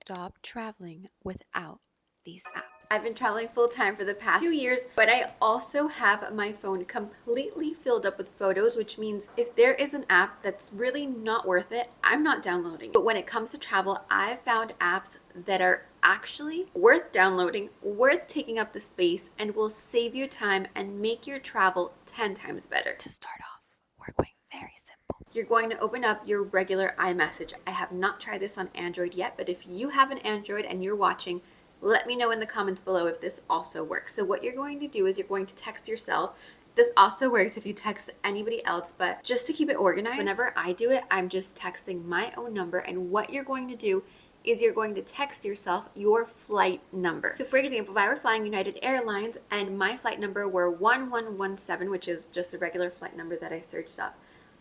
stop traveling without these apps. I've been traveling full time for the past 2 years, but I also have my phone completely filled up with photos, which means if there is an app that's really not worth it, I'm not downloading it. But when it comes to travel, I've found apps that are actually worth downloading, worth taking up the space, and will save you time and make your travel 10 times better. To start off, we're going very simple. You're going to open up your regular iMessage. I have not tried this on Android yet, but if you have an Android and you're watching, let me know in the comments below if this also works. So what you're going to do is you're going to text yourself. This also works if you text anybody else, but just to keep it organized, whenever I do it, I'm just texting my own number. And what you're going to do is you're going to text yourself your flight number. So for example, if I were flying United Airlines and my flight number were 1117, which is just a regular flight number that I searched up,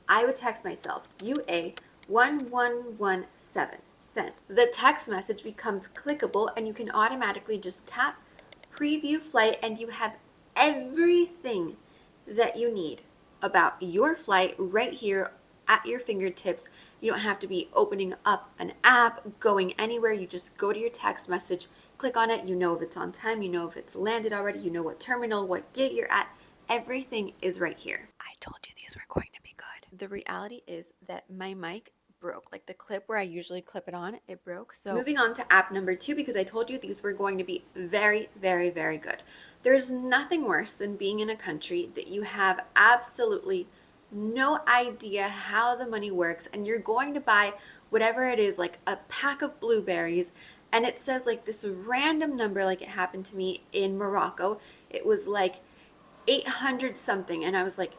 I would text myself UA 1117. Sent. The text message becomes clickable and you can automatically just tap preview flight and you have everything that you need about your flight right here at your fingertips. You don't have to be opening up an app, going anywhere. You just go to your text message, click on it. You know if it's on time, you know if it's landed already, you know what terminal, what gate you're at. Everything is right here. I told you these were going to be good. The reality is that my mic broke. Like the clip where I usually clip it on, it broke. So moving on to app number 2, because I told you these were going to be very, very, very good. There's nothing worse than being in a country that you have absolutely no idea how the money works and you're going to buy whatever it is, like a pack of blueberries, and it says like this random number, like it happened to me in Morocco. It was like 800 something, and I was like,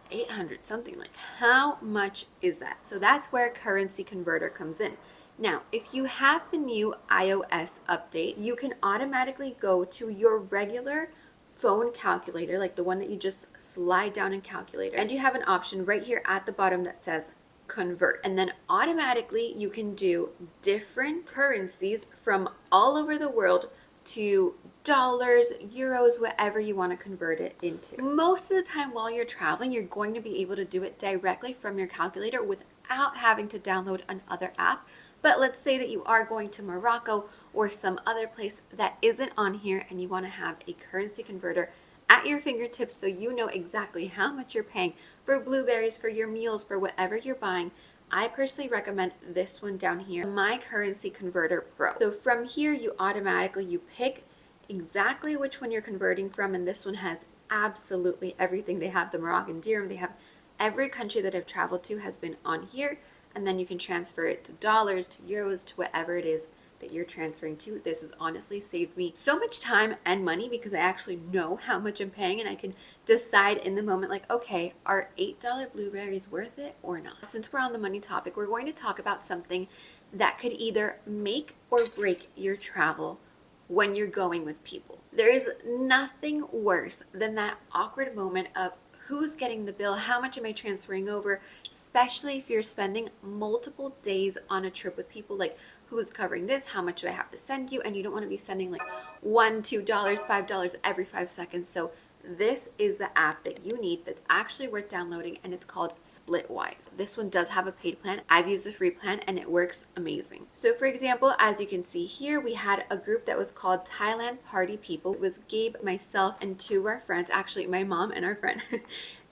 800 something, like how much is that? So that's where currency converter comes in. Now, if you have the new iOS update, you can automatically go to your regular phone calculator, like the one that you just slide down in calculator, and you have an option right here at the bottom that says convert, and then automatically you can do different currencies from all over the world to dollars, euros, whatever you want to convert it into. Most of the time while you're traveling, you're going to be able to do it directly from your calculator without having to download another app. But let's say that you are going to Morocco or some other place that isn't on here and you want to have a currency converter at your fingertips so you know exactly how much you're paying for blueberries, for your meals, for whatever you're buying. I personally recommend this one down here, My Currency Converter Pro. So from here, you pick exactly which one you're converting from, and this one has absolutely everything. They have the Moroccan dirham, they have every country that I've traveled to has been on here, and then you can transfer it to dollars, to euros, to whatever it is that you're transferring to. This has honestly saved me so much time and money because I actually know how much I'm paying and I can decide in the moment, like, okay, are $8 blueberries worth it or not? Since we're on the money topic, we're going to talk about something that could either make or break your travel when you're going with people. There is nothing worse than that awkward moment of who's getting the bill, how much am I transferring over, especially if you're spending multiple days on a trip with people, like who's covering this, how much do I have to send you, and you don't want to be sending like $1, $2, $5 every 5 seconds. So this is the app that you need that's actually worth downloading, and it's called Splitwise. This one does have a paid plan. I've used the free plan and it works amazing. So for example, as you can see here, we had a group that was called Thailand Party People. It was Gabe, myself, and 2 of our friends, actually my mom and our friend.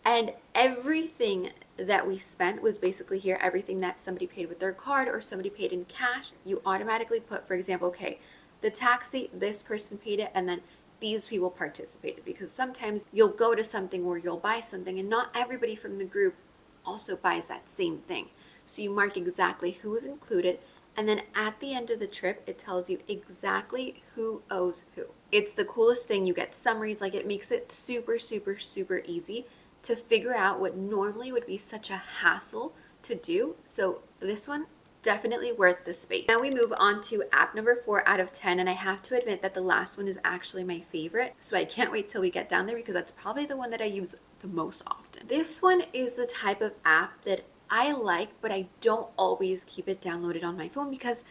And everything that we spent was basically here. Everything that somebody paid with their card or somebody paid in cash, you automatically put, for example, okay, the taxi, this person paid it, and then these people participated, because sometimes you'll go to something where you'll buy something and not everybody from the group also buys that same thing. So you mark exactly who was included, and then at the end of the trip, it tells you exactly who owes who. It's the coolest thing. You get summaries, like it makes it super, super, super easy to figure out what normally would be such a hassle to do. So this one, definitely worth the space. Now we move on to app number 4 out of 10, and I have to admit that the last one is actually my favorite, so I can't wait till we get down there because that's probably the one that I use the most often. This one is the type of app that I like, but I don't always keep it downloaded on my phone because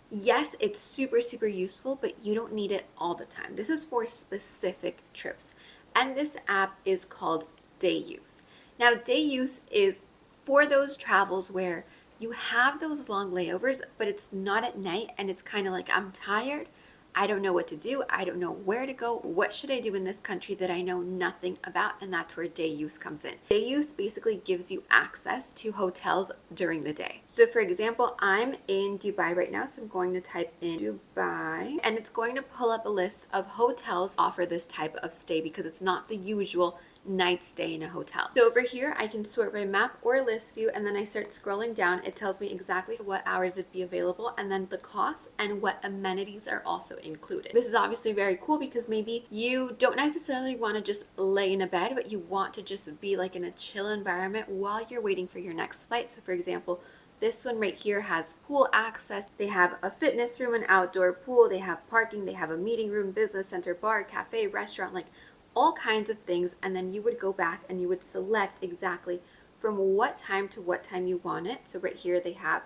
yes, it's super, super useful, but you don't need it all the time. This is for specific trips, and this app is called Dayuse. Now Dayuse is for those travels where you have those long layovers, but it's not at night and it's kind of like, I'm tired. I don't know what to do. I don't know where to go. What should I do in this country that I know nothing about? And that's where Dayuse comes in. Dayuse basically gives you access to hotels during the day. So for example, I'm in Dubai right now, so I'm going to type in Dubai, and it's going to pull up a list of hotels offer this type of stay because it's not the usual night stay in a hotel. So over here, I can sort by map or list view, and then I start scrolling down. It tells me exactly what hours it'd be available and then the cost and what amenities are also included. This is obviously very cool because maybe you don't necessarily want to just lay in a bed, but you want to just be like in a chill environment while you're waiting for your next flight. So for example, this one right here has pool access. They have a fitness room, an outdoor pool. They have parking. They have a meeting room, business center, bar, cafe, restaurant, like all kinds of things. And then you would go back and you would select exactly from what time to what time you want it. So right here they have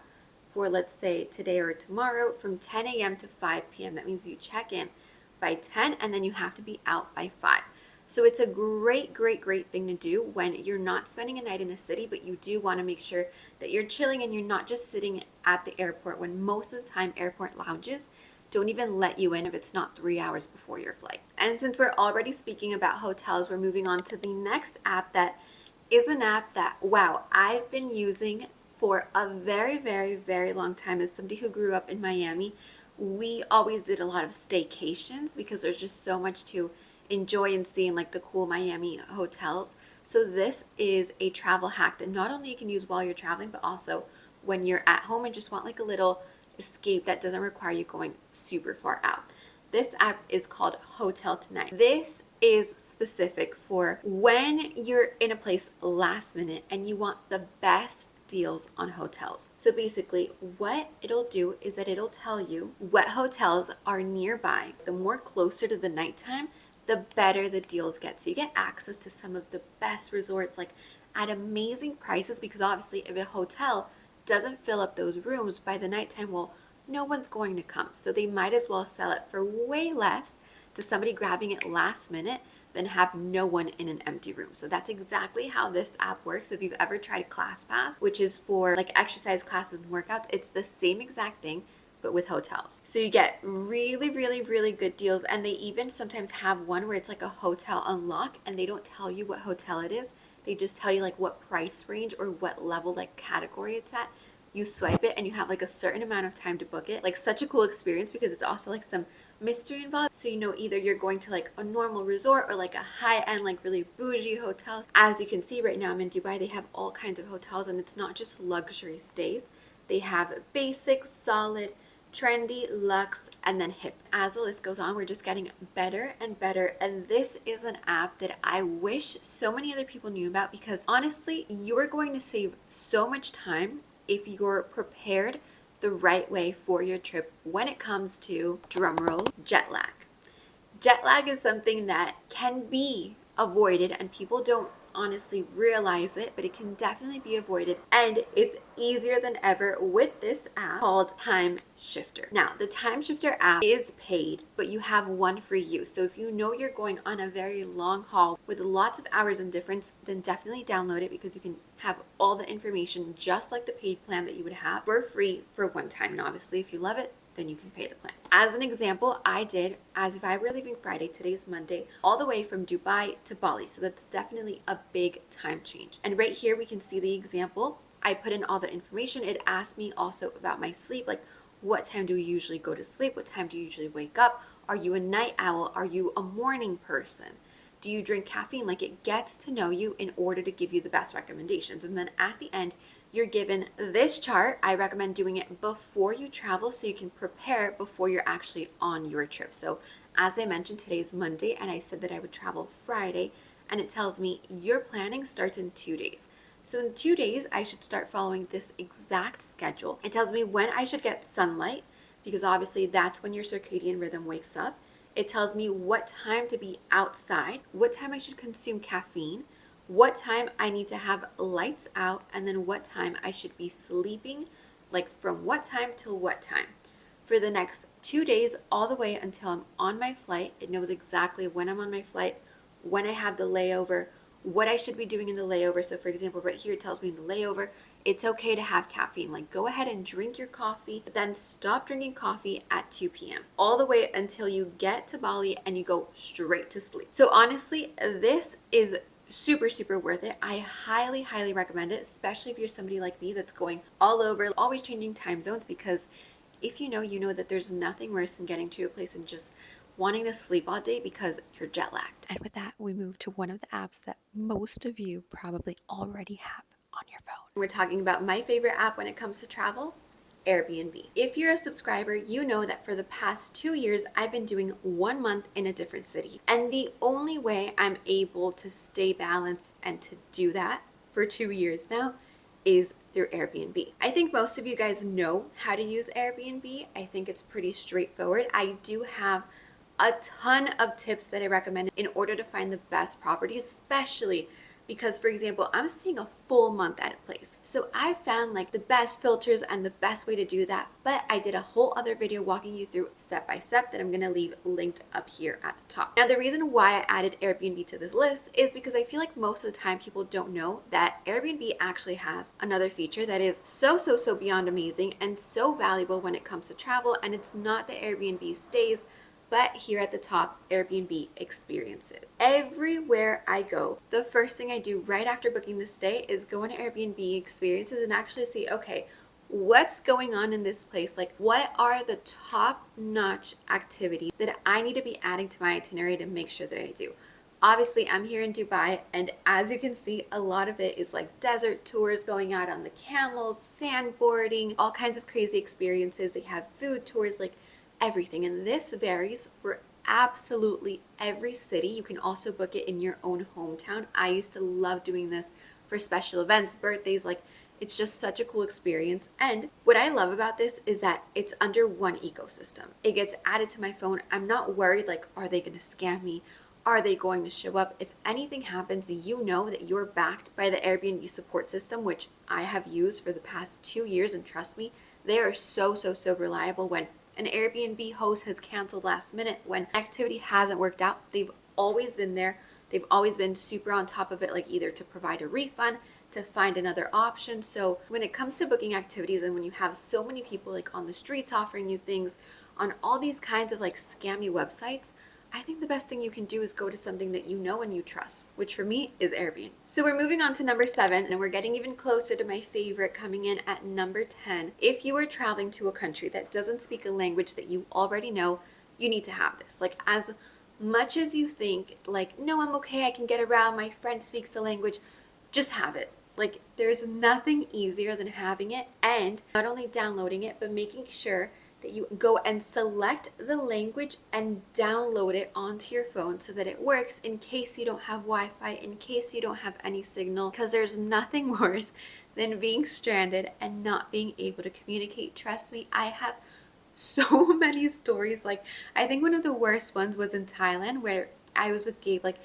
for, let's say, today or tomorrow from 10 a.m. to 5 p.m. That means you check in by 10 and then you have to be out by 5. So it's a great thing to do when you're not spending a night in a city, but you do want to make sure that you're chilling and you're not just sitting at the airport, when most of the time airport lounges don't even let you in if it's not 3 hours before your flight. And since we're already speaking about hotels, we're moving on to the next app that is an app that, wow, I've been using for a very long time. As somebody who grew up in Miami, we always did a lot of staycations because there's just so much to enjoy and see in like the cool Miami hotels. So this is a travel hack that not only you can use while you're traveling, but also when you're at home and just want like a little escape that doesn't require you going super far out. This app is called HotelTonight. This is specific for when you're in a place last minute and you want the best deals on hotels. So basically what it'll do is that it'll tell you what hotels are nearby. The more closer to the nighttime, the better the deals get. So you get access to some of the best resorts, like at amazing prices, because obviously if a hotel doesn't fill up those rooms by the nighttime, well, no one's going to come. So they might as well sell it for way less to somebody grabbing it last minute than have no one in an empty room. So that's exactly how this app works. If you've ever tried ClassPass, which is for like exercise classes and workouts, it's the same exact thing, but with hotels. So you get really good deals. And they even sometimes have one where it's like a hotel unlock and they don't tell you what hotel it is. They just tell you like what price range or what level, like category it's at. You swipe it and you have like a certain amount of time to book it. Like such a cool experience because it's also like some mystery involved. So you know either you're going to like a normal resort or like a high-end, like really bougie hotel. As you can see right now, I'm in Dubai. They have all kinds of hotels and it's not just luxury stays. They have basic, solid, trendy, luxe, and then hip. As the list goes on, we're just getting better and better. And this is an app that I wish so many other people knew about because honestly, you're going to save so much time if you're prepared the right way for your trip when it comes to, drumroll, jet lag. Jet lag is something that can be avoided and people don't honestly realize it, but it can definitely be avoided, and it's easier than ever with this app called TimeShifter. Now, the TimeShifter app is paid, but you have one free use. So if you know you're going on a very long haul with lots of hours in difference, then definitely download it because you can have all the information just like the paid plan that you would have for free for one time. And obviously, if you love it, then you can pay the plan. As an example, I did, as if I were leaving Friday, today's Monday, all the way from Dubai to Bali. So that's definitely a big time change. And right here, we can see the example. I put in all the information. It asked me also about my sleep, like what time do you usually go to sleep? What time do you usually wake up? Are you a night owl? Are you a morning person? Do you drink caffeine? Like it gets to know you in order to give you the best recommendations. And then at the end, you're given this chart. I recommend doing it before you travel so you can prepare before you're actually on your trip. So as I mentioned, today's Monday and I said that I would travel Friday, and it tells me your planning starts in 2 days. So in 2 days, I should start following this exact schedule. It tells me when I should get sunlight because obviously that's when your circadian rhythm wakes up. It tells me what time to be outside, what time I should consume caffeine, what time I need to have lights out, and then what time I should be sleeping, like from what time till what time. For the next 2 days, all the way until I'm on my flight, it knows exactly when I'm on my flight, when I have the layover, what I should be doing in the layover. So for example, right here, it tells me in the layover, it's okay to have caffeine. Like, go ahead and drink your coffee, but then stop drinking coffee at 2 p.m. all the way until you get to Bali and you go straight to sleep. So honestly, this is super, super worth it. I highly, highly recommend it, especially if you're somebody like me that's going all over, always changing time zones, because if you know that there's nothing worse than getting to a place and just wanting to sleep all day because you're jet lagged. And with that, we move to one of the apps that most of you probably already have on your phone. We're talking about my favorite app when it comes to travel, Airbnb. If you're a subscriber, you know that for the past 2 years, I've been doing 1 month in a different city. And the only way I'm able to stay balanced and to do that for 2 years now is through Airbnb. I think most of you guys know how to use Airbnb. I think it's pretty straightforward. I do have a ton of tips that I recommend in order to find the best properties, especially because, for example, I'm staying a full month at a place. So I found like the best filters and the best way to do that, but I did a whole other video walking you through step by step that I'm gonna leave linked up here at the top. Now, the reason why I added Airbnb to this list is because I feel like most of the time people don't know that Airbnb actually has another feature that is so beyond amazing and so valuable when it comes to travel, and it's not the Airbnb stays, but here at the top, Airbnb experiences. Everywhere I go, the first thing I do right after booking the stay is go on Airbnb experiences and actually see, okay, what's going on in this place? Like, what are the top-notch activities that I need to be adding to my itinerary to make sure that I do? Obviously, I'm here in Dubai, and as you can see, a lot of it is like desert tours, going out on the camels, sandboarding, all kinds of crazy experiences. They have food tours, like everything. And this varies for absolutely every city. You can also book it in your own hometown. I used to love doing this for special events, birthdays, like it's just such a cool experience. And what I love about this is that it's under one ecosystem. It gets added to my phone. I'm not worried like, are they going to scam me? Are they going to show up? If anything happens, you know that you're backed by the Airbnb support system, which I have used for the past 2 years. And trust me, they are so reliable. When an Airbnb host has canceled last minute, when activity hasn't worked out, they've always been there. They've always been super on top of it, like either to provide a refund, to find another option. So when it comes to booking activities, and when you have so many people like on the streets offering you things on all these kinds of like scammy websites, I think the best thing you can do is go to something that you know and you trust, which for me is Airbnb. So we're moving on to number 7, and we're getting even closer to my favorite, coming in at number 10. If you are traveling to a country that doesn't speak a language that you already know, you need to have this. Like, as much as you think like, no, I'm okay, I can get around, my friend speaks the language, just have it. Like, there's nothing easier than having it, and not only downloading it, but making sure that you go and select the language and download it onto your phone so that it works in case you don't have Wi-Fi, in case you don't have any signal, because there's nothing worse than being stranded and not being able to communicate. Trust me, I have so many stories. Like, I think one of the worst ones was in Thailand, where I was with Gabe, like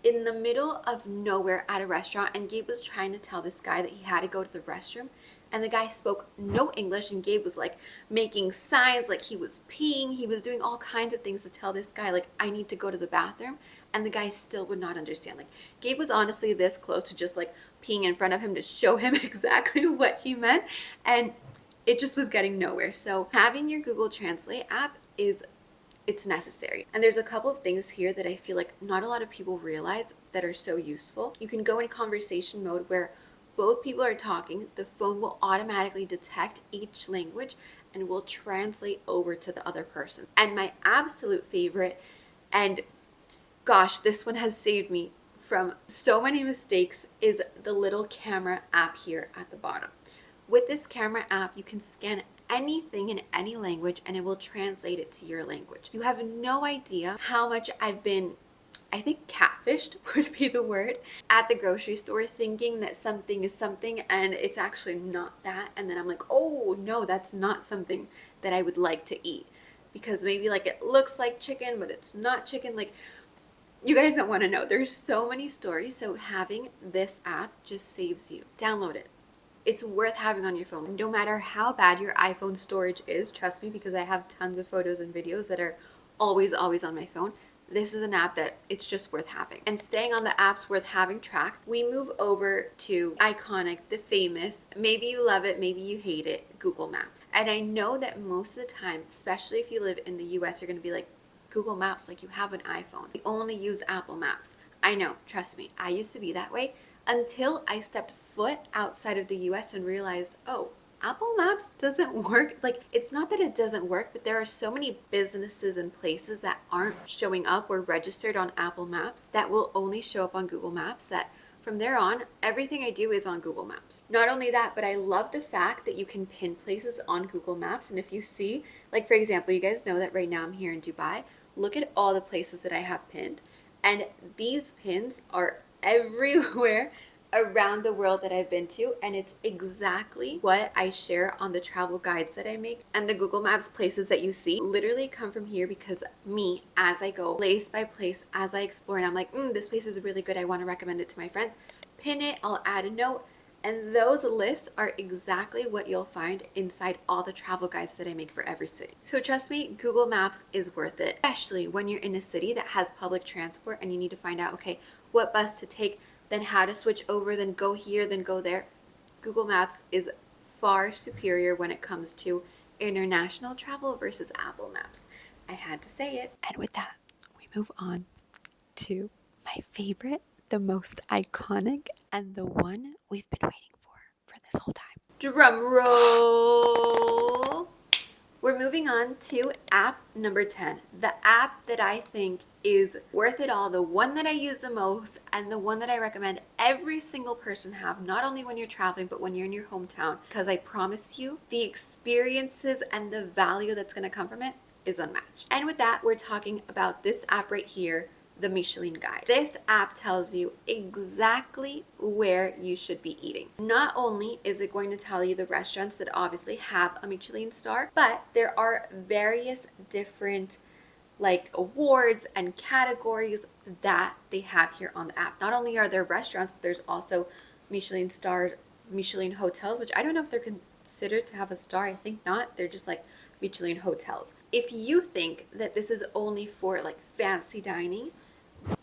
in the middle of nowhere at a restaurant, and Gabe was trying to tell this guy that he had to go to the restroom, and the guy spoke no English, and Gabe was like making signs like he was peeing. He was doing all kinds of things to tell this guy like, I need to go to the bathroom, and the guy still would not understand. Like, Gabe was honestly this close to just like peeing in front of him to show him exactly what he meant, and it just was getting nowhere. So having your Google Translate app it's necessary. And there's a couple of things here that I feel like not a lot of people realize that are so useful. You can go in conversation mode where both people are talking, the phone will automatically detect each language and will translate over to the other person. And my absolute favorite, and gosh, this one has saved me from so many mistakes, is the little camera app here at the bottom. With this camera app, you can scan anything in any language and it will translate it to your language. You have no idea how much I've been, I think catfished would be the word, at the grocery store, thinking that something is something and it's actually not that. And then I'm like, oh no, that's not something that I would like to eat, because maybe like it looks like chicken, but it's not chicken. Like, you guys don't want to know. There's so many stories. So having this app just saves you. Download it. It's worth having on your phone. No matter how bad your iPhone storage is, trust me, because I have tons of photos and videos that are always on my phone. this is an app that it's just worth having. And staying on the apps worth having track, we move over to iconic, the famous, maybe you love it, maybe you hate it, Google Maps. And I know that most of the time, especially if you live in the US, you're going to be like, Google Maps, like you have an iPhone. You only use Apple Maps. I know, trust me, I used to be that way until I stepped foot outside of the US and realized, oh, Apple Maps doesn't work. Like, it's not that it doesn't work, but there are so many businesses and places that aren't showing up or registered on Apple Maps that will only show up on Google Maps, that from there on, everything I do is on Google Maps. Not only that, but I love the fact that you can pin places on Google Maps. And if you see, like for example, you guys know that right now I'm here in Dubai. Look at all the places that I have pinned. And these pins are everywhere around the world that I've been to, and it's exactly what I share on the travel guides that I make. And the Google Maps places that you see literally come from here because me, as I go place by place, as I explore, and I'm like, this place is really good, I want to recommend it to my friends, pin it, I'll add a note. And those lists are exactly what you'll find inside all the travel guides that I make for every city. So trust me, Google Maps is worth it, especially when you're in a city that has public transport and you need to find out, okay, what bus to take, then how to switch over, then go here, then go there. Google Maps is far superior when it comes to international travel versus Apple Maps. I had to say it. And with that, we move on to my favorite, the most iconic, and the one we've been waiting for this whole time. Drum roll. We're moving on to app number 10, the app that I think is worth it all, the one that I use the most, and the one that I recommend every single person have, not only when you're traveling, but when you're in your hometown, because I promise you, the experiences and the value that's going to come from it is unmatched. And with that, we're talking about this app right here, the Micheline guide. This app tells you exactly where you should be eating. Not only is it going to tell you the restaurants that obviously have a Michelin star, but there are various different like awards and categories that they have here on the app. Not only are there restaurants, but there's also Michelin stars, Michelin hotels, which I don't know if they're considered to have a star. I think not. They're just like Michelin hotels. If you think that this is only for like fancy dining,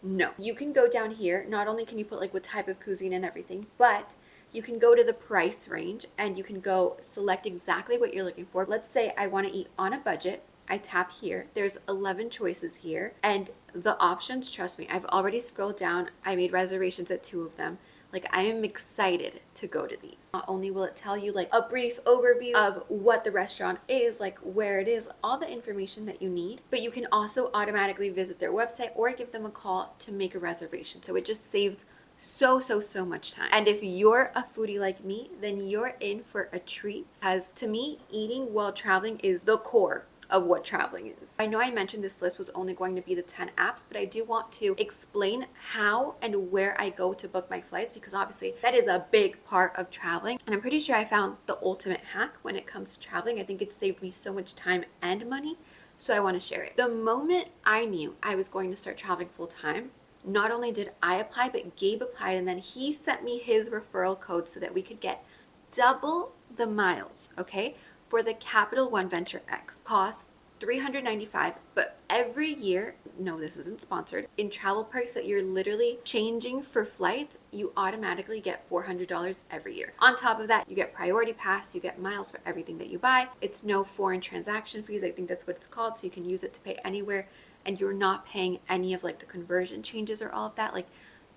no. You can go down here. Not only can you put like what type of cuisine and everything, but you can go to the price range and you can go select exactly what you're looking for. Let's say I want to eat on a budget. I tap here. There's 11 choices here. And the options, trust me, I've already scrolled down. I made reservations at 2 of them. Like, I am excited to go to these. Not only will it tell you like a brief overview of what the restaurant is, like where it is, all the information that you need, but you can also automatically visit their website or give them a call to make a reservation. So it just saves so much time. And if you're a foodie like me, then you're in for a treat, because to me, eating while traveling is the core of what traveling is. I know I mentioned this list was only going to be the 10 apps, but I do want to explain how and where I go to book my flights, because obviously that is a big part of traveling. And I'm pretty sure I found the ultimate hack when it comes to traveling. I think it saved me so much time and money, so I want to share it. The moment I knew I was going to start traveling full time, not only did I apply, but Gabe applied, and then he sent me his referral code so that we could get double the miles, okay? For the Capital One Venture X. Costs $395, but every year, no, this isn't sponsored, in travel perks that you're literally changing for flights, you automatically get $400 every year. On top of that, you get priority pass, you get miles for everything that you buy. It's no foreign transaction fees, I think that's what it's called, so you can use it to pay anywhere, and you're not paying any of like the conversion changes or all of that. Like,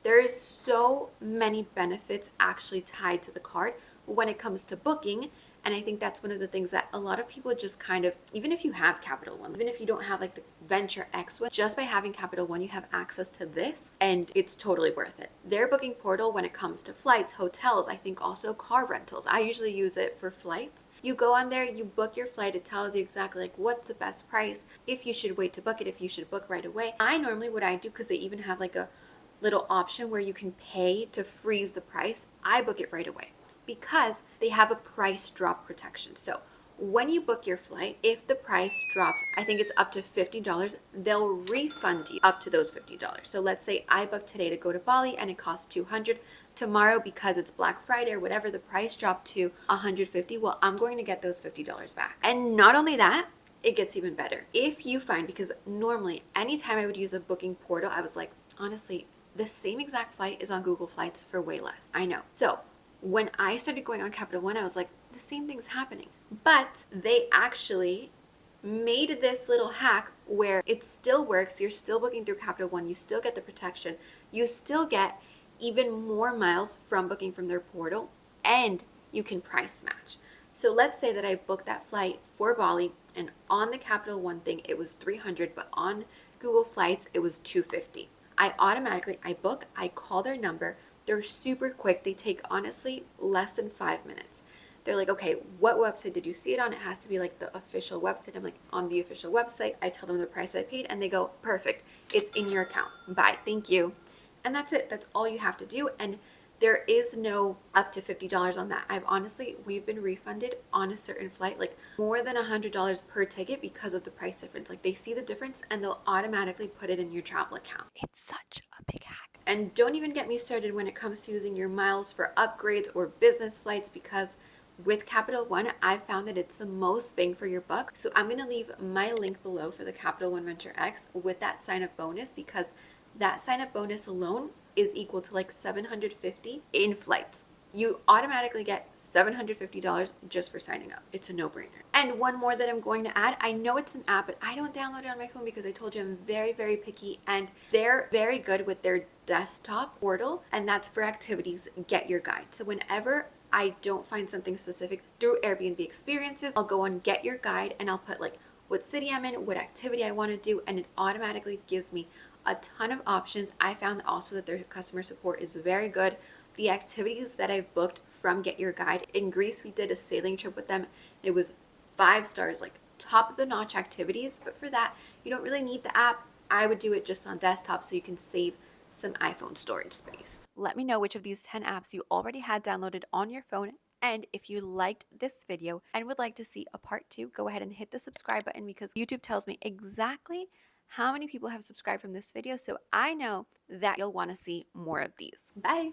there's so many benefits actually tied to the card when it comes to booking. And I think that's one of the things that a lot of people just kind of, even if you have Capital One, even if you don't have like the Venture X one, just by having Capital One, you have access to this, and it's totally worth it. Their booking portal, when it comes to flights, hotels, I think also car rentals. I usually use it for flights. You go on there, you book your flight, it tells you exactly like what's the best price, if you should wait to book it, if you should book right away. I normally, what I do, because they even have like a little option where you can pay to freeze the price, I book it right away, because they have a price drop protection. So when you book your flight, if the price drops, I think it's up to $50, they'll refund you up to those $50. So let's say I booked today to go to Bali and it costs $200. Tomorrow, because it's Black Friday or whatever, the price dropped to $150. Well, I'm going to get those $50 back. And not only that, it gets even better. If you find, because normally anytime I would use a booking portal, I was like, honestly, the same exact flight is on Google Flights for way less. I know. So when I started going on Capital One, I was like, the same thing's happening. But they actually made this little hack where it still works. You're still booking through Capital One. You still get the protection. You still get even more miles from booking from their portal, and you can price match. So let's say that I booked that flight for Bali, and on the Capital One thing it was 300, but on Google Flights it was 250. I book, I call their number. They're super quick. They take honestly less than 5 minutes. They're like, okay, what website did you see it on? It has to be like the official website. I'm like, on the official website. I tell them the price I paid, and they go, perfect. It's in your account. Bye. Thank you. And that's it. That's all you have to do. And there is no up to $50 on that. We've been refunded on a certain flight, like more than $100 per ticket because of the price difference. Like they see the difference and they'll automatically put it in your travel account. It's such a big hack. And don't even get me started when it comes to using your miles for upgrades or business flights, because with Capital One, I've found that it's the most bang for your buck. So I'm going to leave my link below for the Capital One Venture X with that sign up bonus, because that sign up bonus alone is equal to like $750 in flights. You automatically get $750 just for signing up. It's a no-brainer. And one more that I'm going to add, I know it's an app, but I don't download it on my phone because I told you I'm very, very picky, and they're very good with their desktop portal, and that's for activities, Get Your Guide. So whenever I don't find something specific through Airbnb experiences, I'll go on Get Your Guide and I'll put like what city I'm in, what activity I want to do, and it automatically gives me a ton of options. I found also that their customer support is very good. The activities that I've booked from Get Your Guide, in Greece we did a sailing trip with them. It was 5 stars, like top of the notch activities. But for that, you don't really need the app. I would do it just on desktop so you can save some iPhone storage space. Let me know which of these 10 apps you already had downloaded on your phone. And if you liked this video and would like to see a part 2, go ahead and hit the subscribe button, because YouTube tells me exactly how many people have subscribed from this video. So I know that you'll want to see more of these. Bye.